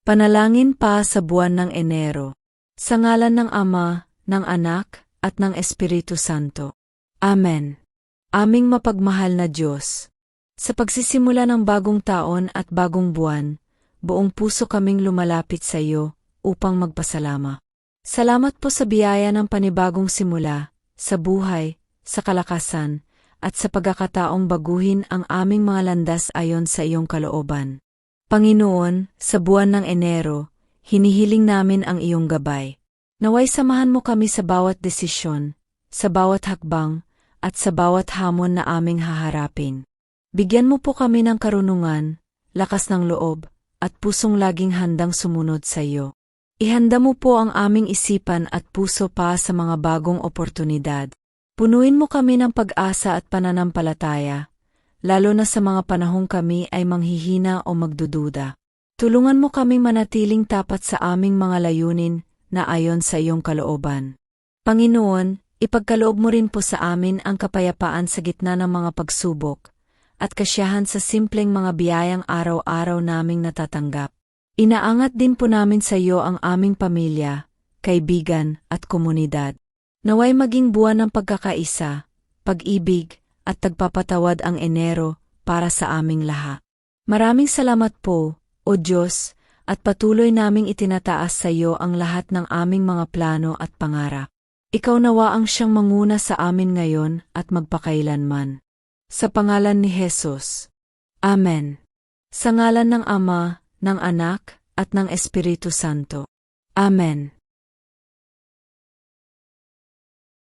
Panalangin pa sa buwan ng Enero. Sa ngalan ng Ama, ng Anak, at ng Espiritu Santo. Amen. Aming mapagmahal na Diyos, sa pagsisimula ng bagong taon at bagong buwan, buong puso kaming lumalapit sa iyo upang magpasalama. Salamat po sa biyaya ng panibagong simula, sa buhay, sa kalakasan, at sa pagkakataong baguhin ang aming mga landas ayon sa iyong kalooban. Panginoon, sa buwan ng Enero, hinihiling namin ang iyong gabay. Naway samahan mo kami sa bawat desisyon, sa bawat hakbang, at sa bawat hamon na aming haharapin. Bigyan mo po kami ng karunungan, lakas ng loob, at pusong laging handang sumunod sa iyo. Ihanda mo po ang aming isipan at puso pa sa mga bagong oportunidad. Punuin mo kami ng pag-asa at pananampalataya, lalo na sa mga panahong kami ay manghihina o magdududa. Tulungan mo kaming manatiling tapat sa aming mga layunin na ayon sa iyong kalooban. Panginoon, ipagkaloob mo rin po sa amin ang kapayapaan sa gitna ng mga pagsubok at kasiyahan sa simpleng mga biyayang araw-araw naming natatanggap. Inaangat din po namin sa iyo ang aming pamilya, kaibigan at komunidad. Naway maging buwan ng pagkakaisa, pag-ibig, at tagpapatawad ang Enero para sa aming lahat. Maraming salamat po, O Diyos, at patuloy naming itinataas sa iyo ang lahat ng aming mga plano at pangarap. Ikaw nawa ang siyang manguna sa amin ngayon at magpakailanman. Sa pangalan ni Jesus. Amen. Sa ngalan ng Ama, ng Anak, at ng Espiritu Santo. Amen.